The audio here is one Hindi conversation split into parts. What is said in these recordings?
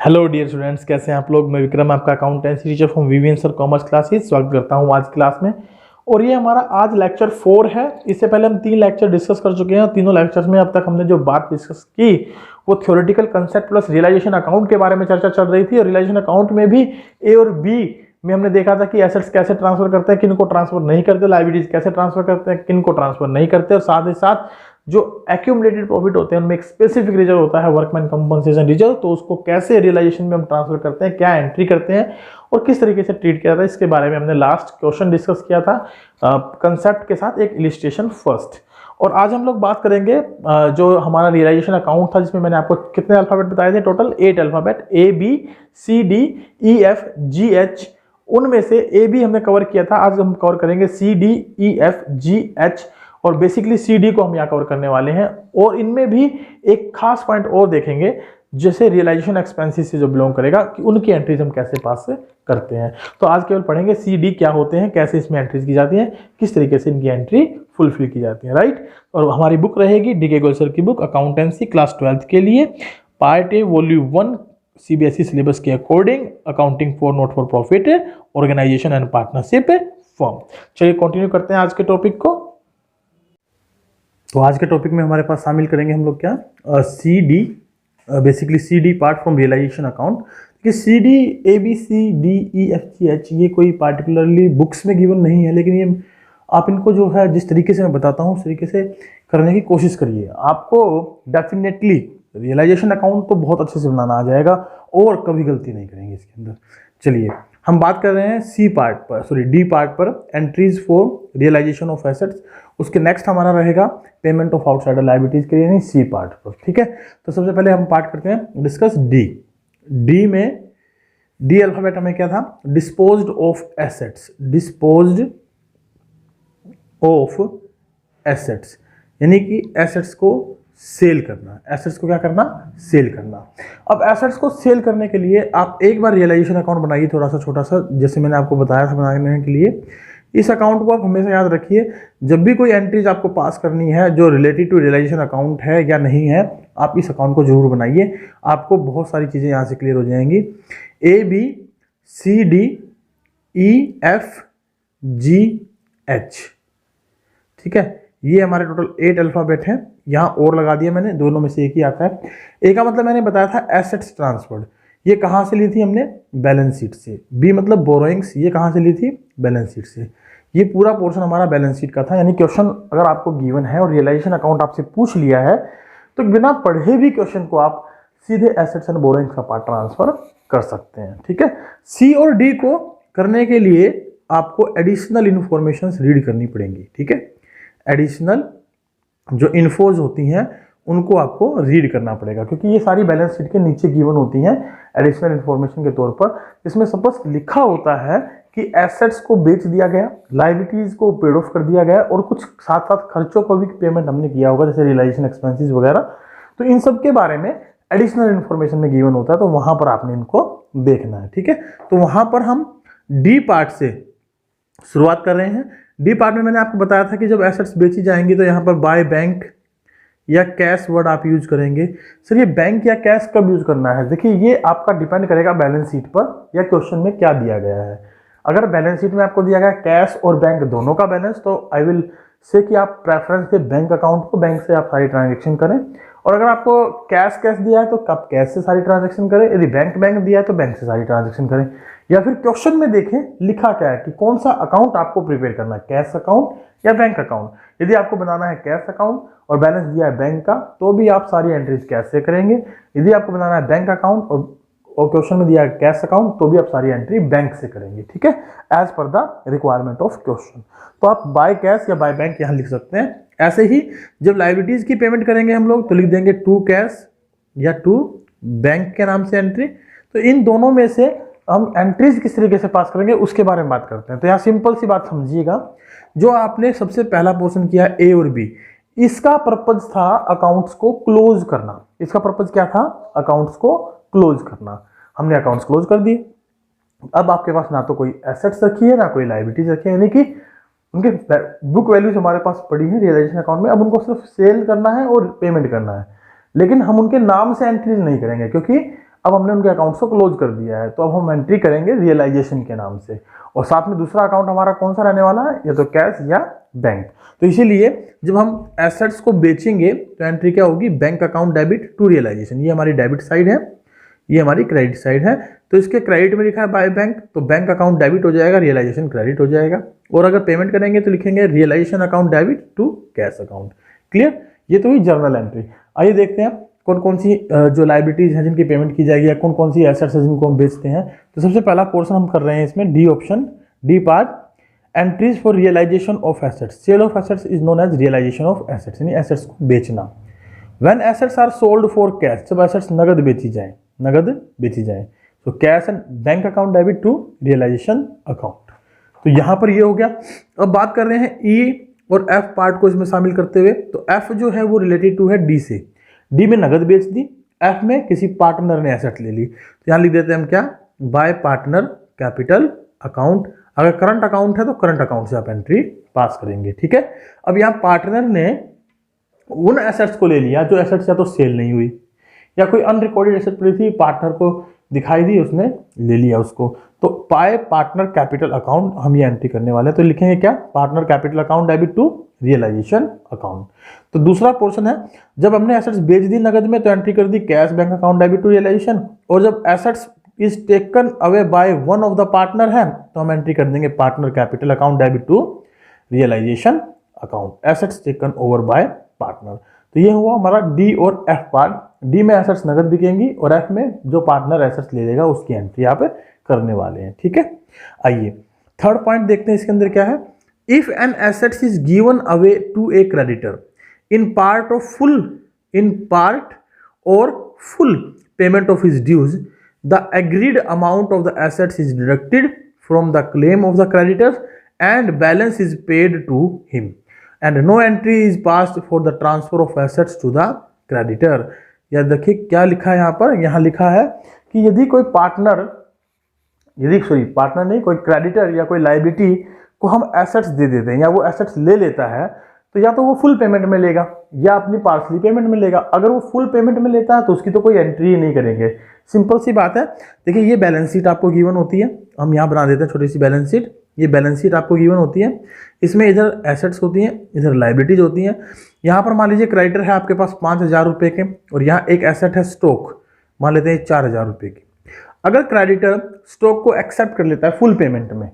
हेलो डियर स्टूडेंट्स, कैसे हैं आप लोग। मैं विक्रम, आपका accountancy teacher from VVN sir commerce classes. स्वागत करता हूं आज क्लास में। और ये हमारा आज लेक्चर 4 है। इससे पहले हम 3 लेक्चर डिस्कस कर चुके हैं। तीनों लेक्चर्स में अब तक हमने जो बात डिस्कस की वो theoretical concept plus realisation account के बारे में चर्चा चल रही थी। और रियलाइजेशन अकाउंट में भी ए और बी में हमने देखा था कि एसेट्स कैसे ट्रांसफर करते हैं, किन को ट्रांसफर नहीं करते, लायबिलिटीज कैसे ट्रांसफर करते हैं, किन को ट्रांसफर नहीं करते। और साथ ही साथ जो एक्यूमुलेटेड प्रॉफिट होते हैं उनमें एक स्पेसिफिक रिजर्व होता है, वर्कमैन कंपनसेशन रिजर्व। तो उसको कैसे रियलाइजेशन में हम ट्रांसफर करते हैं, क्या एंट्री करते हैं और किस तरीके से ट्रीट किया था, इसके बारे में हमने लास्ट क्वेश्चन डिस्कस किया था कंसेप्ट के साथ एक इलिस्ट्रेशन फर्स्ट। और आज हम लोग बात करेंगे जो हमारा रियलाइजेशन अकाउंट था, जिसमें मैंने आपको कितने अल्फाबेट बताए थे, टोटल 8 अल्फाबेट, ABCDEFGH। उनमें से AB हमने कवर किया था, आज हम कवर करेंगे CDEFGH। और बेसिकली CD को हम यहाँ कवर करने वाले हैं। और इनमें भी एक खास पॉइंट और देखेंगे, जैसे रियलाइजेशन एक्सपेंसेस से जो बिलोंग करेगा कि उनकी एंट्रीज हम कैसे पास से करते हैं। तो आज केवल पढ़ेंगे CD क्या होते हैं, कैसे इसमें एंट्रीज की जाती हैं, किस तरीके से इनकी एंट्री फुलफिल की जाती है, राइट। और हमारी बुक रहेगी DK गोयल सर की बुक अकाउंटेंसी क्लास 12th के लिए, part A volume 1 CBSE syllabus के according, accounting for not for profit, organisation and partnership firm. चलिए कंटिन्यू करते हैं आज के टॉपिक को। तो आज के टॉपिक में हमारे पास शामिल करेंगे हम लोग क्या, CD, basically CD part from realisation account. कि CD ABCDEFGH ये कोई पार्टिकुलरली बुक्स में गिवन नहीं है, लेकिन ये आप इनको जो है जिस तरीके से मैं बताता हूँ उस तरीके से करने की कोशिश करिए। आपको डेफिनेटली रियलाइजेशन अकाउंट तो बहुत अच्छे से बनाना आ जाएगा और कभी गलती नहीं करेंगे इसके अंदर। चलिए हम बात कर रहे हैं D पार्ट पर, entries for realisation of assets. उसके नेक्स्ट हमारा रहेगा पेमेंट ऑफ आउटसाइडर लायबिलिटीज के लिए, नहीं C पार्ट पर, ठीक है। तो सबसे पहले हम पार्ट करते हैं डिस्कस D में D अल्फाबेट हमें क्या था, disposed of assets, disposed of assets, यानी कि एसेट्स को सेल करना। एसेट्स को क्या करना, सेल करना। अब एसेट्स को सेल करने के लिए आप एक बार रियलाइजेशन अकाउंट बनाइए, थोड़ा सा छोटा सा, जैसे मैंने आपको बताया था बनाने के लिए। इस अकाउंट को आप हमेशा याद रखिए, जब भी कोई एंट्रीज आपको पास करनी है जो रिलेटेड टू रियलाइजेशन अकाउंट है या नहीं है, आप इस अकाउंट को जरूर बनाइए। आपको बहुत सारी चीज़ें यहाँ से क्लियर हो जाएंगी। ABCDEFGH, ठीक है। ये हमारे टोटल 8 अल्फाबेट हैं। यहाँ और लगा दिया मैंने, दोनों में से एक ही आता है। ए का मतलब मैंने बताया था एसेट्स ट्रांसफर्ड, ये कहाँ से ली थी हमने, बैलेंस शीट से। बी मतलब बोरोइंग्स, ये कहाँ से ली थी, बैलेंस शीट से। ये पूरा पोर्शन हमारा बैलेंस शीट का था। यानी क्वेश्चन अगर आपको गिवन है और रियलाइजेशन अकाउंट आपसे पूछ लिया है तो बिना पढ़े भी क्वेश्चन को आप सीधे एसेट्स एंड बोरोइंग्स का पार्ट ट्रांसफर कर सकते हैं, ठीक है। सी और डी को करने के लिए आपको एडिशनल इंफॉर्मेशन रीड करनी पड़ेंगी, ठीक है। एडिशनल जो इन्फोज होती हैं उनको आपको रीड करना पड़ेगा, क्योंकि ये सारी बैलेंस शीट के नीचे गिवन होती हैं एडिशनल इन्फॉर्मेशन के तौर पर। इसमें सपोज लिखा होता है कि एसेट्स को बेच दिया गया, लायबिलिटीज को पेड ऑफ कर दिया गया और कुछ साथ साथ खर्चों को भी पेमेंट हमने किया होगा, जैसे रियलाइजेशन एक्सपेंसेस वगैरह। तो इन सब के बारे में एडिशनल इन्फॉर्मेशन में गिवन होता है, तो वहां पर आपने इनको देखना है, ठीक है। तो वहां पर हम डी पार्ट से शुरुआत कर रहे हैं। डी पार्ट में मैंने आपको बताया था कि जब एसेट्स बेची जाएंगी तो यहाँ पर बाय बैंक या कैश वर्ड आप यूज करेंगे। सर ये बैंक या कैश कब यूज करना है, देखिए ये आपका डिपेंड करेगा बैलेंस शीट पर या क्वेश्चन में क्या दिया गया है। अगर बैलेंस शीट में आपको दिया गया कैश और बैंक दोनों का बैलेंस, तो आई विल से कि आप प्रेफरेंस दे बैंक अकाउंट को, बैंक से आप सारी ट्रांजेक्शन करें। और अगर आपको कैश दिया है तो आप कैश से सारी ट्रांजेक्शन करें, यदि बैंक दिया है तो बैंक से सारी ट्रांजेक्शन करें। या फिर क्वेश्चन में देखें लिखा क्या है कि कौन सा अकाउंट आपको प्रिपेयर करना है, कैश अकाउंट या बैंक अकाउंट। यदि आपको बनाना है कैश अकाउंट और बैलेंस दिया है बैंक का, तो भी आप सारी एंट्रीज कैश से करेंगे। यदि आपको बनाना है बैंक अकाउंट और क्वेश्चन में दिया है कैश अकाउंट, तो भी आप सारी एंट्री बैंक से करेंगे, ठीक है, as per the requirement of question. तो आप बाय कैश या बाय बैंक यहाँ लिख सकते हैं। ऐसे ही जब लायबिलिटीज की पेमेंट करेंगे हम लोग तो लिख देंगे टू कैश या टू बैंक के नाम से एंट्री। तो इन दोनों में से हम एंट्रीज किस तरीके से पास करेंगे उसके बारे में बात करते हैं। तो यहाँ सिंपल सी बात समझिएगा, जो आपने सबसे पहला पोर्शन किया ए और बी, इसका पर्पज था अकाउंट्स को क्लोज करना। इसका पर्पज क्या था, अकाउंट्स को क्लोज करना। हमने अकाउंट्स क्लोज कर दिए। अब आपके पास ना तो कोई एसेट्स रखी है ना कोई लायबिलिटीज रखी है, यानी कि उनके बुक वैल्यूज हमारे पास पड़ी है रियलाइजेशन अकाउंट में। अब उनको सिर्फ सेल करना है और पेमेंट करना है, लेकिन हम उनके नाम से एंट्रीज नहीं करेंगे, क्योंकि अब हमने उनके अकाउंट्स को क्लोज कर दिया है, तो अब हम एंट्री करेंगे रियलाइजेशन के नाम से, और साथ में दूसरा अकाउंट हमारा कौन सा रहने वाला है, या तो कैश या बैंक। तो इसीलिए जब हम एसेट्स को बेचेंगे तो एंट्री क्या होगी, bank account debit to realisation. ये हमारी डेबिट साइड है, ये हमारी क्रेडिट साइड है। तो इसके क्रेडिट में लिखा है बाय बैंक, तो बैंक अकाउंट डेबिट हो जाएगा, रियलाइजेशन क्रेडिट हो जाएगा। और अगर पेमेंट करेंगे तो लिखेंगे realisation account debit to cash account. Clear, ये तो हुई जर्नल एंट्री। आइए देखते हैं कौन कौन सी जो लाइबिलिटीज हैं जिनकी पेमेंट की जाएगी, या कौन कौन सी एसेट्स हैं जिनको हम बेचते हैं। तो सबसे पहला पोर्शन हम कर रहे हैं इसमें D option, D part, entries for realisation of assets. Sale of assets is known as realisation of assets, यानी एसेट्स को बेचना। When assets are sold for cash, जब एसेट्स नगद बेची जाए, नगद बेची जाए, तो cash and bank account debit to realisation account. तो यहां पर ये हो गया। अब बात कर रहे हैं ई और एफ पार्ट को इसमें शामिल करते हुए। तो एफ जो है वो रिलेटेड टू है डी से, डी में नगद बेच दी, एफ में किसी पार्टनर ने एसेट ले ली। तो यहां लिख देते हैं हम क्या, बाय पार्टनर कैपिटल अकाउंट। अगर करंट अकाउंट है तो करंट अकाउंट से आप एंट्री पास करेंगे। ठीक है, अब यहां पार्टनर ने उन एसेट्स को ले लिया जो एसेट्स या तो सेल नहीं हुई, या कोई अनरिकॉर्डेड एसेट पड़ी थी, पार्टनर को दिखाई दी, उसने ले लिया उसको। तो बाय पार्टनर कैपिटल अकाउंट हम ये एंट्री करने वाले हैं। तो लिखेंगे क्या, partner capital account debit to realisation account. तो दूसरा पोर्शन है, जब हमने एसेट्स बेच दी नगद में तो एंट्री कर दी cash bank account debit to realisation. और जब assets is taken away by one of the partner है तो हम एंट्री कर देंगे partner capital account debit to realisation account, assets taken over by partner. तो ये हुआ हमारा डी और एफ पार्ट। डी में एसेट्स नगद बिकेंगी और एफ में जो पार्टनर एसेट्स ले लेगा उसकी एंट्री यहाँ पे करने वाले हैं। ठीक है, आइए थर्ड पॉइंट देखते हैं इसके अंदर क्या है। If an assets is given away to a creditor in part और full payment of his dues, the agreed amount of the assets is deducted from the claim of the creditor and balance is paid to him and no entry is passed for the transfer of assets to the creditor. या देखिए क्या लिखा है यहाँ पर, यहाँ लिखा है कि यदि कोई पार्टनर नहीं, कोई क्रेडिटर या कोई लायबिलिटी को हम एसेट्स दे देते हैं या वो एसेट्स ले लेता है, तो या तो वो फुल पेमेंट में लेगा या अपनी पार्सली पेमेंट में लेगा। अगर वो फुल पेमेंट में लेता है तो उसकी तो कोई एंट्री ही नहीं करेंगे। सिंपल सी बात है। देखिए ये बैलेंस शीट आपको गिवन होती है, हम यहाँ बना देते हैं छोटी सी बैलेंस शीट। ये बैलेंस शीट आपको गिवन होती है, इसमें इधर एसेट्स होती हैं, इधर लायबिलिटीज होती हैं। यहाँ पर मान लीजिए क्रेडिटर है आपके पास 5,000 रुपये के, और यहाँ एक एसेट है स्टॉक, मान लेते हैं 4,000 रुपये की। अगर क्रेडिटर स्टॉक को एक्सेप्ट कर लेता है फुल पेमेंट में,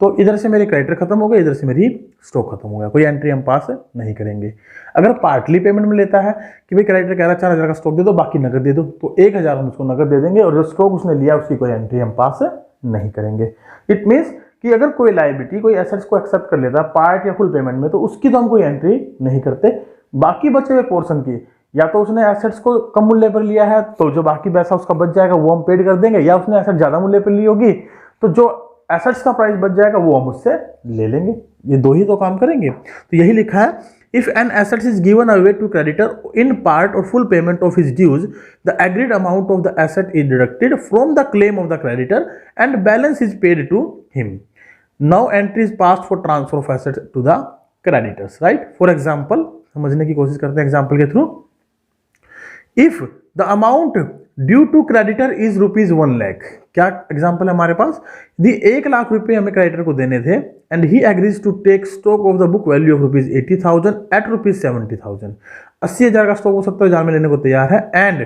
तो इधर से मेरे क्रेडिटर खत्म हो गए, इधर से मेरी स्टॉक खत्म हो गया, कोई एंट्री हम पास नहीं करेंगे। अगर पार्टली पेमेंट में लेता है कि भाई क्रेडिटर कह रहा है 4,000 का स्टॉक दे दो, बाकी नगद दे दो, तो 1,000 हम उसको नगद दे देंगे और जो स्टॉक उसने लिया उसकी कोई एंट्री हम पास नहीं करेंगे। इट मीन्स कि अगर कोई लायबिलिटी कोई एसेट्स को एक्सेप्ट कर लेता है पार्ट या फुल पेमेंट में, तो उसकी तो हम कोई एंट्री नहीं करते। बाकी बचे हुए पोर्शन की, या तो उसने एसेट्स को कम मूल्य पर लिया है तो जो बाकी पैसा उसका बच जाएगा वो हम पेड कर देंगे, या उसने एसेट ज्यादा मूल्य पर ली होगी तो जो एसेट्स का प्राइस बच जाएगा वो हम उससे ले लेंगे। ये दो ही तो काम करेंगे। तो यही लिखा है, if an assets is given away to creditor in part और full payment of his dues, the agreed amount of the asset is deducted from the claim of the creditor and balance is paid to him. Now entry is passed for transfer of asset to the creditors, right. For example समझने की कोशिश करते हैं एग्जाम्पल के through. If the amount due to creditor is ₹1 lakh, क्या एग्जाम्पल है हमारे पास, यदि 1 लाख रुपए हमें क्रेडिटर को देने थे and he agrees to take stock of the book value of ₹80,000 at ₹70,000, 80,000 का स्टॉक वो 70,000 में लेने को तैयार है, and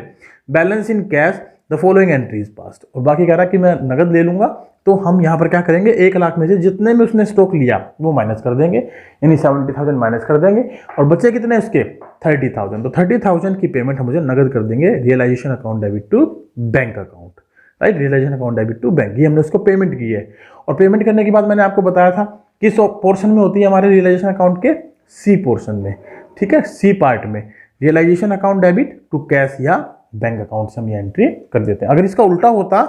balance in cash the following entry is passed, और बाकी कह रहा है कि मैं नगद ले लूंगा, तो हम यहां पर क्या करेंगे, 1 लाख में से जितने में उसने स्टॉक लिया वो माइनस कर देंगे, यानी 70,000 माइनस कर देंगे, और बचे कितने उसके 30,000, तो 30,000 की पेमेंट हम मुझे नगद कर देंगे realisation account debit to bank account, right. Realisation account debit to bank, ये हमने उसको पेमेंट की है। और पेमेंट करने के बाद मैंने आपको बताया था किस पोर्शन में होती है हमारे रियलाइजेशन अकाउंट के, सी पोर्शन में, ठीक है, सी पार्ट में realisation account debit to cash या बैंक अकाउंट से हम ये एंट्री कर देते हैं। अगर इसका उल्टा होता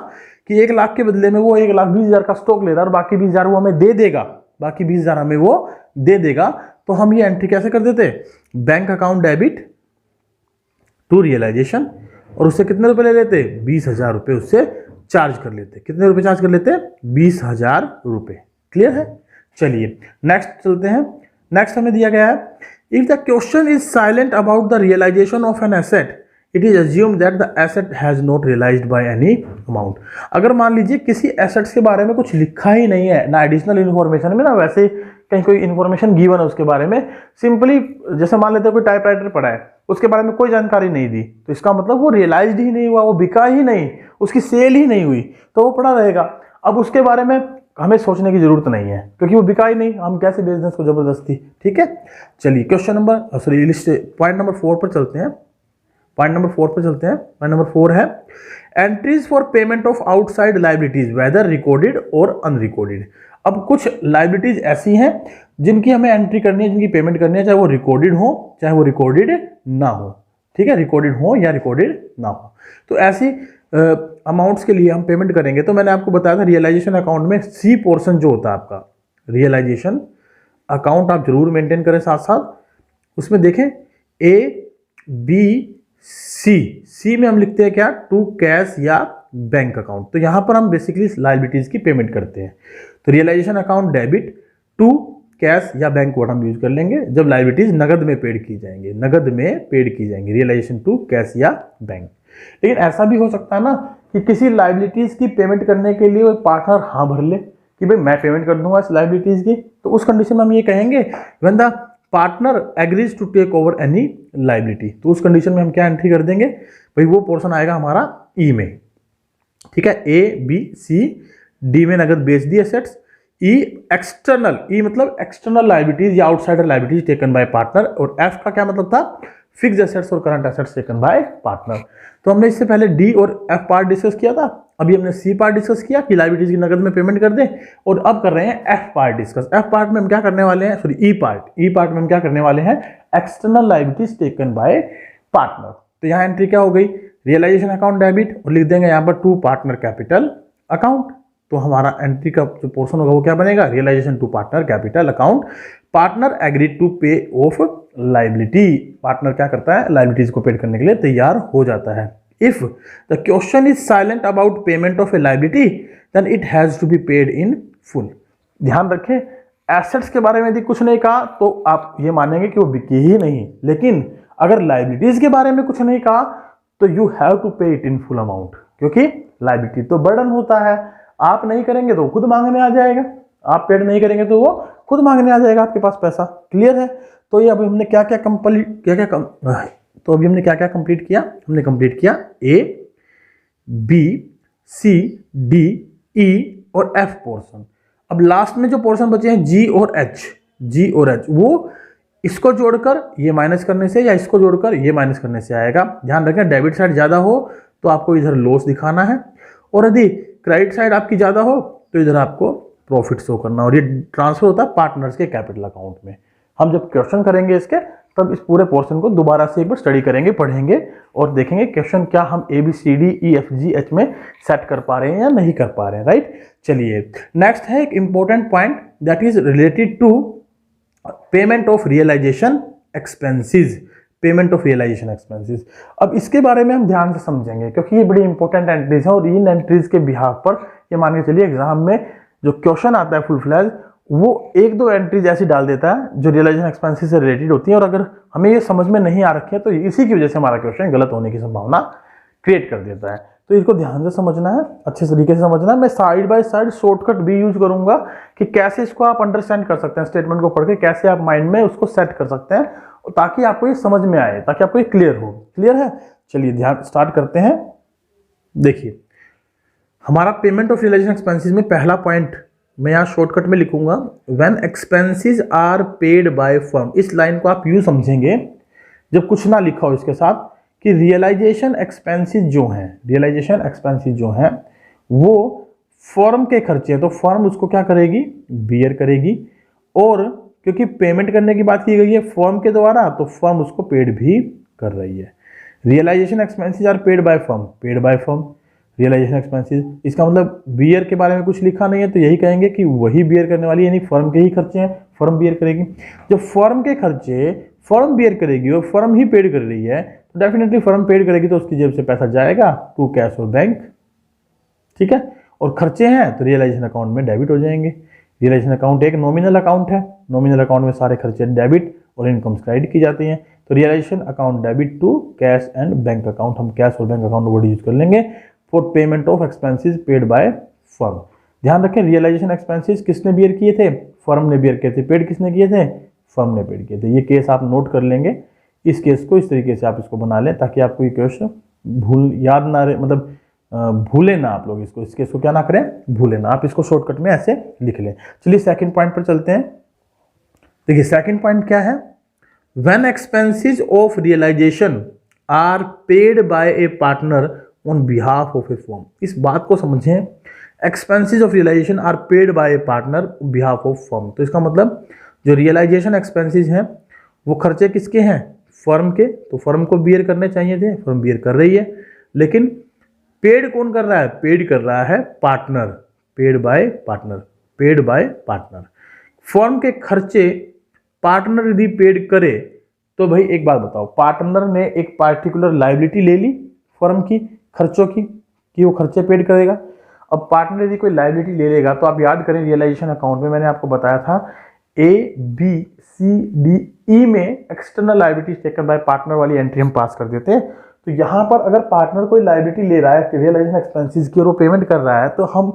कि 1 लाख के बदले में वो 1,20,000 का स्टॉक ले रहा है और बाकी 20,000 वो हमें दे देगा, बाकी 20,000 हमें वो दे देगा, तो हम ये एंट्री कैसे कर देते, bank account debit to realisation, और उससे कितने रुपए ले लेते, 20,000 रुपए उससे चार्ज कर लेते। कितने रुपए चार्ज कर लेते, 20,000 रुपए। क्लियर है। चलिए नेक्स्ट चलते हैं। नेक्स्ट हमें दिया गया है, if the question is silent about the realisation of an asset it is assumed that the asset has not realised by any amount. अगर मान लीजिए किसी एसेट्स के बारे में कुछ लिखा ही नहीं है, ना एडिशनल इन्फॉर्मेशन में ना वैसे कहीं कोई इन्फॉर्मेशन गिवन है उसके बारे में, सिंपली जैसे मान लेते हैं कोई टाइपराइटर पड़ा है, उसके बारे में कोई जानकारी नहीं दी, तो इसका मतलब वो रियलाइज्ड ही नहीं हुआ, वो बिका ही नहीं, उसकी सेल ही नहीं हुई, तो वो पड़ा रहेगा। अब उसके बारे में हमें सोचने की जरूरत नहीं है क्योंकि वो बिका ही नहीं, हम कैसे बेच दें उसको जबरदस्ती। ठीक है, चलिए क्वेश्चन नंबर पॉइंट नंबर 4 पर चलते हैं। पॉइंट नंबर 4 है entries for payment of outside liabilities whether recorded और अनरिकॉर्डेड। अब कुछ लाइबिलिटीज ऐसी हैं जिनकी हमें एंट्री करनी है, जिनकी पेमेंट करनी है, चाहे वो रिकॉर्डेड हो चाहे वो रिकॉर्डेड ना हो। ठीक है, रिकॉर्डेड हो या रिकॉर्डेड ना हो, तो ऐसी अमाउंट्स के लिए हम पेमेंट करेंगे। तो मैंने आपको बताया था रियलाइजेशन अकाउंट में सी पोर्शन जो होता है आपका, रियलाइजेशन अकाउंट आप जरूर मेंटेन करें साथ साथ। उसमें देखें ए बी सी में हम लिखते हैं क्या, टू कैश या बैंक अकाउंट। तो यहां पर हम बेसिकली लायबिलिटीज की पेमेंट करते हैं। तो realisation account debit to cash या बैंक वर्ड हम यूज कर लेंगे जब लायबिलिटीज नगद में पेड की जाएंगे, रियलाइजेशन टू कैश या बैंक। लेकिन ऐसा भी हो सकता है ना कि किसी लायबिलिटीज की पेमेंट करने के लिए पार्टनर हाँ भर ले कि भाई मैं पेमेंट कर दूंगा इस लायबिलिटीज की, तो उस कंडीशन में हम ये कहेंगे when the partner agrees to take over any liability. तो उस कंडीशन में हम क्या एंट्री कर देंगे भाई, वो पोर्शन आएगा हमारा ई में। ठीक है, ए बी सी डी में नगद बेच दी एसेट्स, ई एक्सटर्नल, ई मतलब एक्सटर्नल लायबिलिटीज या outsider liabilities taken by partner, और एफ का क्या मतलब था, फिक्स्ड एसेट्स और current assets taken by partner. तो हमने इससे पहले डी और एफ पार्ट डिस्कस किया था, अभी हमने सी पार्ट डिस्कस किया कि लायबिलिटीज की नगद में पेमेंट कर दें, और अब कर रहे हैं F part discuss. F part में हम क्या करने वाले हैं, सॉरी ई पार्ट में हम क्या करने वाले हैं, external liabilities taken by partner. तो यहाँ एंट्री क्या हो गई, रियलाइजेशन अकाउंट डेबिट, और लिख देंगे यहाँ पर टू पार्टनर कैपिटल अकाउंट। तो हमारा एंट्री का जो पोर्शन होगा वो क्या बनेगा, realisation to partner capital account. Partner agreed to pay off liability, partner क्या करता है, लायबिलिटीज को पेड करने के लिए तैयार हो जाता है। If the question is silent about payment of a liability, then it has to be paid in full. ध्यान रखें, एसेट्स के बारे में यदि कुछ नहीं कहा तो आप ये मानेंगे कि वो बिकी ही नहीं, लेकिन अगर लायबिलिटीज के बारे में कुछ नहीं कहा तो यू हैव टू पे इट इन फुल अमाउंट, क्योंकि लायबिलिटी तो बर्डन होता है, आप नहीं करेंगे तो खुद मांगने आ जाएगा, आप पेड नहीं करेंगे तो वो खुद मांगने आ जाएगा आपके पास पैसा। क्लियर है? तो ये अभी हमने क्या क्या कंप्लीट किया, हमने कंप्लीट किया ए बी सी डी ई और एफ पोर्शन। अब लास्ट में जो पोर्शन बचे हैं जी और एच, वो इसको जोड़कर ये माइनस करने से या इसको जोड़कर ये माइनस करने से आएगा। ध्यान रखें, डेबिट साइड ज्यादा हो तो आपको इधर लॉस दिखाना है, और यदि क्रेडिट साइड आपकी ज्यादा हो तो इधर आपको प्रॉफिट शो करना, और ये ट्रांसफर होता है पार्टनर्स के कैपिटल अकाउंट में। हम जब क्वेश्चन करेंगे इसके तब इस पूरे पोर्शन को दोबारा से एक बार स्टडी करेंगे, पढ़ेंगे और देखेंगे क्वेश्चन क्या हम A B C D E F G H में सेट कर पा रहे हैं या नहीं कर पा रहे हैं। राइट, चलिए नेक्स्ट है एक important point that is related to payment of realisation expenses. अब इसके बारे में हम ध्यान से समझेंगे क्योंकि ये बड़ी इंपॉर्टेंट एंट्रीज है, और इन एंट्रीज के बिहाफ पर ये मान के चलिए एग्जाम में जो क्वेश्चन आता है फुल फ्लैज, वो एक दो एंट्रीज ऐसी डाल देता है जो रियलाइजेशन एक्सपेंसेस से रिलेटेड होती है, और अगर हमें ये समझ में नहीं आ रखी है तो इसी की वजह से हमारा क्वेश्चन गलत होने की संभावना क्रिएट कर देता है। तो इसको ध्यान से समझना है, अच्छे तरीके से समझना है। मैं साइड बाय साइड शॉर्टकट भी यूज करूंगा कि कैसे इसको आप अंडरस्टैंड कर सकते हैं, स्टेटमेंट को पढ़ के कैसे आप माइंड में उसको सेट कर सकते हैं ताकि आपको ये समझ में आए, ताकि आपको ये क्लियर हो। क्लियर है? चलिए ध्यान स्टार्ट करते हैं। देखिए हमारा पेमेंट ऑफ रियलाइजेशन एक्सपेंसेस में पहला पॉइंट मैं यहाँ शॉर्टकट में लिखूंगा, when expenses are paid by firm. इस लाइन को आप यूं समझेंगे जब कुछ ना लिखा हो इसके साथ कि रियलाइजेशन एक्सपेंसेस जो हैं वो फर्म के खर्चे हैं, तो फर्म उसको क्या करेगी, बियर करेगी, और क्योंकि पेमेंट करने की बात की गई है फर्म के द्वारा तो फर्म उसको पेड भी कर रही है। Realisation expenses are paid by firm, realisation expenses, इसका मतलब बियर के बारे में कुछ लिखा नहीं है तो यही कहेंगे कि वही बियर करने वाली, यानी फर्म के ही खर्चे हैं, फर्म बियर करेगी। जब फर्म के खर्चे फर्म बियर करेगी और फर्म ही पेड कर रही है तो डेफिनेटली फर्म पेड करेगी तो उसकी जेब से पैसा जाएगा टू कैश और बैंक। ठीक है, और खर्चे हैं तो रियलाइजेशन अकाउंट में डेबिट हो जाएंगे। रियलाइजेशन अकाउंट एक नॉमिनल अकाउंट है, नॉमिनल अकाउंट में सारे खर्चे डेबिट और इनकम क्रेडिट की जाती हैं। तो realisation account debit to cash and bank account, हम कैश और बैंक अकाउंट वर्ड यूज कर लेंगे for payment of expenses paid by firm. ध्यान रखें रियलाइजेशन एक्सपेंसेस किसने बियर किए थे, फर्म ने बियर किए थे, पेड किसने किए थे, फर्म ने पेड किए थे। ये केस आप नोट कर लेंगे, इस केस को इस तरीके से आप इसको बना लें ताकि आपको ये क्वेश्चन याद ना रहे, मतलब भूले ना आप लोग इसको, इस केस को क्या ना करें, भूले ना, आप इसको शॉर्टकट में ऐसे लिख लें। चलिए सेकंड पॉइंट पर चलते हैं। देखिए सेकंड पॉइंट क्या है, when expenses of realisation are paid by a partner on behalf of a firm. इस बात को समझें, expenses of realisation are paid by a partner behalf of firm. तो इसका मतलब जो रियलाइजेशन एक्सपेंसेस हैं वो खर्चे किसके हैं, फर्म के, तो फर्म को बियर करने चाहिए थे, फर्म बियर कर रही है, लेकिन पेड कौन कर रहा है, पेड कर रहा है partner, paid by partner, paid by partner. Firm के खर्चे पार्टनर यदि पेड करे तो भाई एक बात बताओ, पार्टनर ने एक पार्टिकुलर लायबिलिटी ले ली फर्म की खर्चों की कि वो खर्चे पेड करेगा। अब पार्टनर यदि कोई लायबिलिटी ले लेगा तो आप याद करें रियलाइजेशन अकाउंट में मैंने आपको बताया था A, B, C, D, E में external liabilities taken by partner वाली एंट्री हम पास कर देते हैं। तो यहाँ पर अगर पार्टनर कोई लायबिलिटी ले रहा है रियलाइजेशन एक्सपेंसेस की और वो पेमेंट कर रहा है तो हम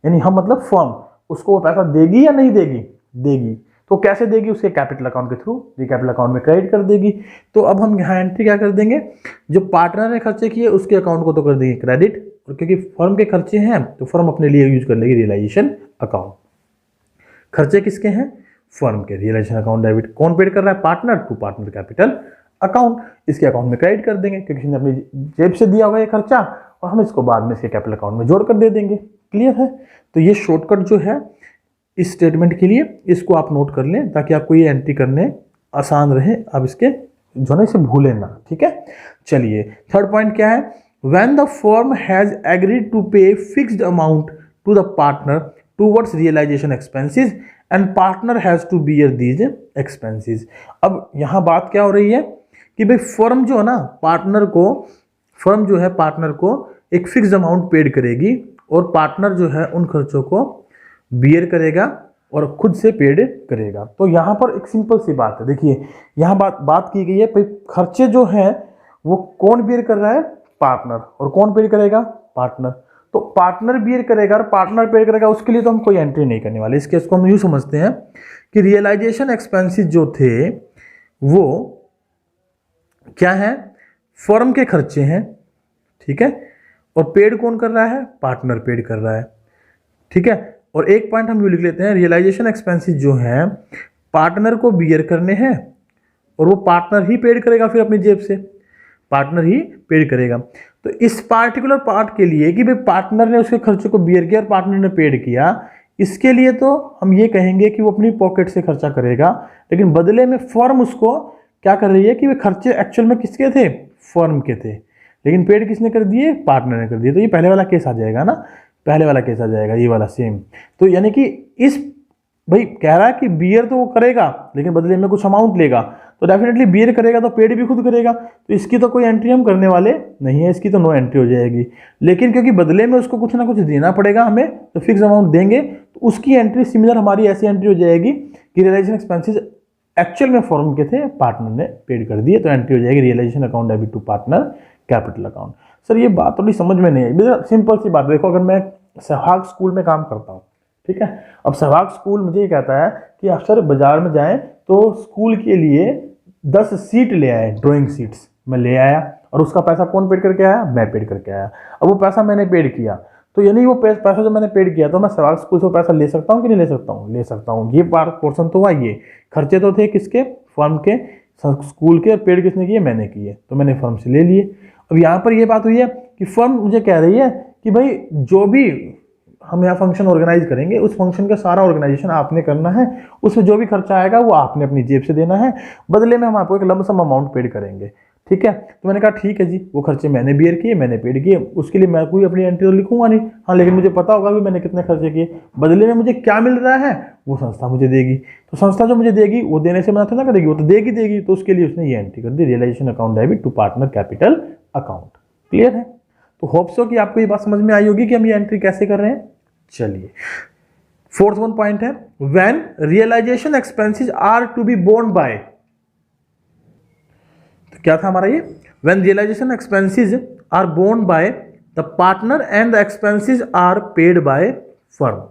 यानी हम मतलब फर्म उसको वो पैसा देगी या नहीं देगी, देगी। तो कैसे देगी, उसके कैपिटल अकाउंट के थ्रू, ये कैपिटल अकाउंट में क्रेडिट कर देगी। तो अब हम यहाँ एंट्री क्या कर देंगे, जो पार्टनर ने खर्चे किए उसके अकाउंट को तो कर देंगे क्रेडिट, और क्योंकि फर्म के खर्चे हैं तो फर्म अपने लिए यूज कर लेगी रियलाइजेशन अकाउंट। खर्चे किसके हैं, फर्म के, रियलाइजेशन अकाउंट डेबिट कौन पेड कर रहा है, partner, to partner capital account, इसके अकाउंट में क्रेडिट कर देंगे क्योंकि इसने अपनी जेब से दिया हुआ है खर्चा और हम इसको बाद में इसके कैपिटल अकाउंट में जोड़ कर दे देंगे। क्लियर है। तो ये शॉर्टकट जो है इस स्टेटमेंट के लिए, इसको आप नोट कर लें ताकि आपको ये एंट्री करने आसान रहे, आप इसके जो है इसे भूलें ना। ठीक है। चलिए थर्ड पॉइंट क्या है, when the firm has agreed to pay fixed amount to the partner towards realisation expenses and partner has to bear these expenses. अब यहां बात क्या हो रही है कि भाई फर्म जो है ना पार्टनर को, फर्म जो है पार्टनर को एक फिक्स अमाउंट पेड करेगी और पार्टनर जो है उन खर्चों को बियर करेगा और खुद से पेड करेगा। तो यहाँ पर एक सिंपल सी बात है, देखिए यहाँ बात की गई है भाई खर्चे जो हैं वो कौन बियर कर रहा है, पार्टनर, और कौन पेड करेगा, पार्टनर। तो पार्टनर बियर करेगा और पार्टनर पेड करेगा, उसके लिए तो हम कोई एंट्री नहीं करने वाले। इस केस को हम यूँ समझते हैं कि रियलाइजेशन एक्सपेंसेस जो थे वो क्या है, फर्म के खर्चे हैं, ठीक है, और पेड कौन कर रहा है, पार्टनर पेड कर रहा है। ठीक है। और एक पॉइंट हम यू लिख लेते हैं, रियलाइजेशन एक्सपेंसेस जो हैं पार्टनर को बियर करने हैं और वो पार्टनर ही पेड करेगा, फिर अपनी जेब से पार्टनर ही पेड करेगा। तो इस पार्टिकुलर पार्ट के लिए कि भाई पार्टनर ने उसके खर्चे को बियर किया और पार्टनर ने पेड किया, इसके लिए तो हम ये कहेंगे कि वो अपनी पॉकेट से खर्चा करेगा, लेकिन बदले में फर्म उसको क्या कर रही है कि वे खर्चे एक्चुअल में किसके थे, फर्म के थे, लेकिन पेड किसने कर दिए, पार्टनर ने कर दिए। तो ये पहले वाला केस आ जाएगा ना, पहले वाला केस आ जाएगा, ये वाला सेम। तो यानी कि इस भाई कह रहा है कि बियर तो वो करेगा लेकिन बदले में कुछ अमाउंट लेगा, तो डेफिनेटली बियर करेगा तो पेड भी खुद करेगा, तो इसकी तो कोई एंट्री हम करने वाले नहीं है, इसकी तो नो एंट्री हो जाएगी। लेकिन क्योंकि बदले में उसको कुछ ना कुछ देना पड़ेगा हमें, तो फिक्स अमाउंट देंगे, तो उसकी एंट्री सिमिलर हमारी ऐसी एंट्री हो जाएगी कि रियलाइजेशन एक्सपेंसेस एक्चुअल में फर्म के थे, पार्टनर ने पेड कर दिए, तो एंट्री हो जाएगी realisation account debit to partner capital account. Sir ये बात थोड़ी समझ में नहीं आई, सिंपल सी बात देखो, अगर मैं सहवाग स्कूल में काम करता हूँ, ठीक है, अब सहवाग स्कूल मुझे ये कहता है कि आप सर बाजार में जाएं तो स्कूल के लिए 10 सीट ले आए, ड्राइंग सीट्स मैं ले आया, और उसका पैसा कौन पेड करके आया, मैं पेड करके आया। अब वो पैसा मैंने पेड किया, तो यानी वो पैसा जो मैंने पेड किया, तो मैं सहवाग स्कूल से पैसा ले सकता हूँ कि नहीं ले सकता हूँ, ले सकता हूँ। ये पोर्शन तो हुआ, ये खर्चे तो थे किसके, फर्म के, स्कूल के, और पेड किसने किए, मैंने किए, तो मैंने फर्म से ले लिए। अब यहाँ पर ये बात हुई है कि फर्म मुझे कह रही है कि भाई जो भी हम यहाँ फंक्शन ऑर्गेनाइज करेंगे उस फंक्शन का सारा ऑर्गेनाइजेशन आपने करना है, उसमें जो भी खर्चा आएगा वो आपने अपनी जेब से देना है, बदले में हम आपको एक लमसम अमाउंट पेड करेंगे। ठीक है। तो मैंने कहा ठीक है जी, वो खर्चे मैंने बियर किए, मैंने पेड किए, उसके लिए मैं कोई अपनी एंट्री तो लिखूंगा नहीं, हाँ, लेकिन मुझे पता होगा कि मैंने कितने खर्चे किए, बदले में मुझे क्या मिल रहा है वो संस्था मुझे देगी। तो संस्था जो मुझे देगी वो देने से मना ना करेगी, वो तो देगी। तो उसके लिए उसने ये एंट्री कर दी, realisation account debit to partner capital account. Clear है। तो होप सो कि आपको ये बात समझ में आई होगी कि हम ये एंट्री कैसे कर रहे हैं। चलिए फोर्थ वन पॉइंट है, when realisation expenses are to be borne by, क्या था हमारा ये, when realisation expenses are borne by the partner and the expenses are paid by firm.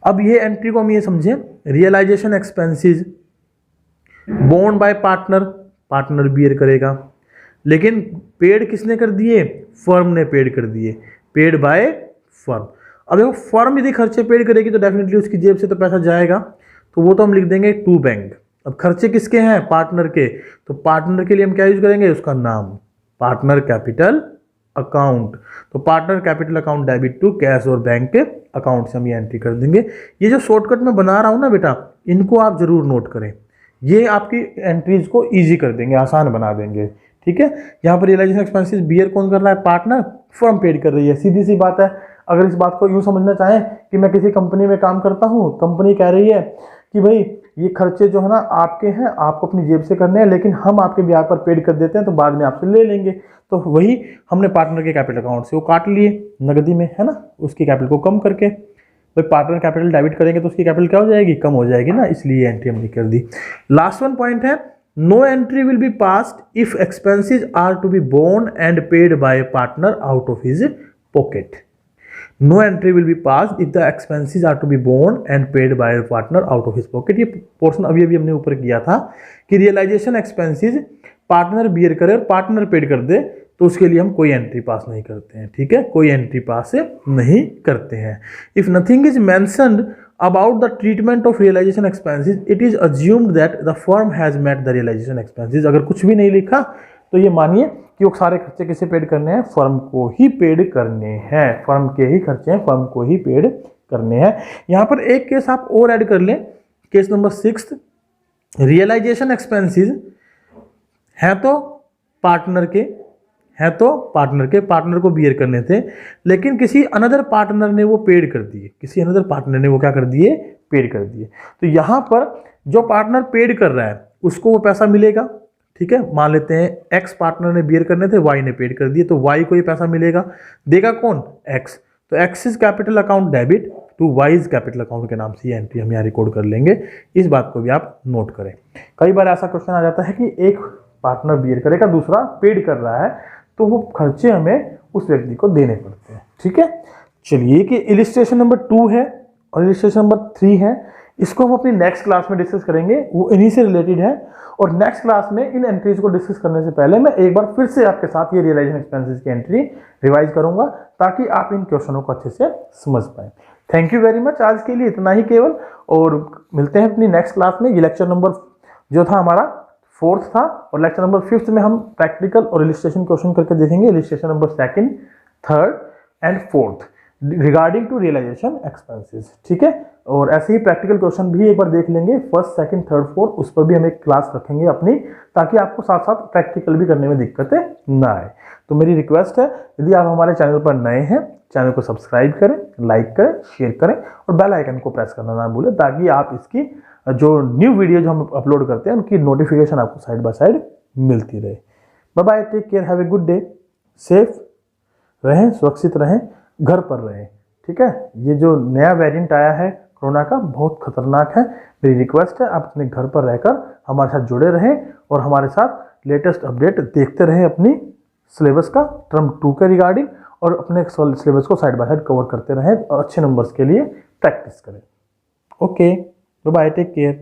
अब ये एंट्री को हम ये समझें, realisation expenses borne by partner, partner bear करेगा, लेकिन पेड किसने कर दिए, फर्म ने पेड कर दिए, पेड बाय फर्म। अब देखो फर्म यदि खर्चे पेड करेगी तो डेफिनेटली उसकी जेब से तो पैसा जाएगा, तो वो तो हम लिख देंगे टू बैंक। अब खर्चे किसके हैं, पार्टनर के, तो पार्टनर के लिए हम क्या यूज करेंगे, उसका नाम, पार्टनर कैपिटल अकाउंट। तो partner capital account debit to cash और बैंक के अकाउंट से हम ये एंट्री कर देंगे। ये जो शॉर्टकट में बना रहा हूँ ना बेटा, इनको आप जरूर नोट करें, ये आपकी एंट्रीज को ईजी कर देंगे, आसान बना देंगे। ठीक है, यहाँ पर रियलाइजेशन एक्सपेंसेस बियर कौन कर रहा है, पार्टनर, फर्म पेड कर रही है, सीधी सी बात है। अगर इस बात को यूँ समझना चाहें कि मैं किसी कंपनी में काम करता हूँ, कंपनी कह रही है कि भाई ये खर्चे जो है ना आपके हैं, आपको अपनी जेब से करने हैं, लेकिन हम आपके ब्याज पर पेड कर देते हैं, तो बाद में आपसे ले लेंगे। तो वही हमने पार्टनर के कैपिटल अकाउंट से वो काट लिए नगदी में, है ना, उसकी कैपिटल को कम करके। भाई पार्टनर कैपिटल डेबिट करेंगे तो उसकी कैपिटल क्या हो जाएगी, कम हो जाएगी ना, इसलिए एंट्री हमने कर दी। लास्ट वन पॉइंट है, no entry will be passed if expenses are to be borne and paid by partner out of his pocket. No entry will be passed if the expenses are to be borne and paid by partner out of his pocket. ये पोर्शन अभी अभी हमने ऊपर किया था कि रियलाइजेशन एक्सपेंसेस पार्टनर बियर करे और पार्टनर पेड कर दे, तो उसके लिए हम कोई एंट्री पास नहीं करते हैं। ठीक है, कोई एंट्री पास नहीं करते हैं। If nothing is mentioned about the treatment of realisation expenses, it is assumed that the firm has met the realisation expenses. अगर कुछ भी नहीं लिखा तो ये मानिए कि वो सारे खर्चे किसे पेड करने हैं, फर्म को ही पेड करने हैं, फर्म के ही खर्चे हैं, फर्म को ही पेड करने हैं। यहाँ पर एक केस आप और ऐड कर लें, केस नंबर 6, रियलाइजेशन एक्सपेंसेस है तो पार्टनर के, पार्टनर को बियर करने थे, लेकिन किसी अनदर पार्टनर ने वो पेड कर दिए, किसी अनदर पार्टनर ने वो क्या कर दिए, पेड कर दिए। तो यहाँ पर जो पार्टनर पेड कर रहा है उसको वो पैसा मिलेगा। ठीक है, मान लेते हैं एक्स पार्टनर ने बियर करने थे, वाई ने पेड कर दिए, तो वाई को ये पैसा मिलेगा, देगा कौन, एक्स। तो X is capital account debit to Y is capital account के नाम से ये एंट्री हम यहाँ रिकॉर्ड कर लेंगे। इस बात को भी आप नोट करें। कई बार ऐसा क्वेश्चन आ जाता है कि एक पार्टनर बियर करेगा, दूसरा पेड कर रहा है, तो वो खर्चे हमें उस व्यक्ति को देने पड़ते हैं। ठीक है, चलिए कि इलिस्ट्रेशन नंबर 2 है और इलिस्ट्रेशन नंबर 3 है, इसको हम अपनी नेक्स्ट क्लास में डिस्कस करेंगे, वो इन्हीं से रिलेटेड है। और नेक्स्ट क्लास में इन एंट्रीज को डिस्कस करने से पहले मैं एक बार फिर से आपके साथ ये रियलाइजेशन एक्सपेंसेस की एंट्री रिवाइज करूंगा, ताकि आप इन क्वेश्चनों को अच्छे से समझ पाए। थैंक यू वेरी मच, आज के लिए इतना ही केवल, और मिलते हैं अपनी नेक्स्ट क्लास में। ये लेक्चर नंबर जो था हमारा 4th था, और लेक्चर नंबर 5th में हम प्रैक्टिकल और इलिस्ट्रेशन क्वेश्चन करके देखेंगे, illustration number 2nd, 3rd and 4th regarding to realisation expenses. ठीक है, और ऐसे ही प्रैक्टिकल क्वेश्चन भी एक बार देख लेंगे, 1st, 2nd, 3rd, 4th, उस पर भी हम एक क्लास रखेंगे अपनी, ताकि आपको साथ साथ प्रैक्टिकल भी करने में दिक्कतें ना आए। तो मेरी रिक्वेस्ट है, यदि आप हमारे चैनल पर नए हैं, चैनल को सब्सक्राइब करें, लाइक करें, शेयर करें और बेल आइकन को प्रेस करना ना भूलें, ताकि आप इसकी जो न्यू वीडियो जो हम अपलोड करते हैं उनकी नोटिफिकेशन आपको साइड बाय साइड मिलती रहे। Bye bye, take care, have a good day, safe रहें, सुरक्षित रहें, घर पर रहें। ठीक है, ये जो नया वेरिएंट आया है कोरोना का, बहुत खतरनाक है। मेरी रिक्वेस्ट है आप अपने घर पर रहकर हमारे साथ जुड़े रहें और हमारे साथ लेटेस्ट अपडेट देखते रहें अपनी सिलेबस का, टर्म 2 के रिगार्डिंग, और अपने सिलेबस को साइड बाय साइड कवर करते रहें और अच्छे नंबर्स के लिए प्रैक्टिस करें। Okay, bye bye, take care.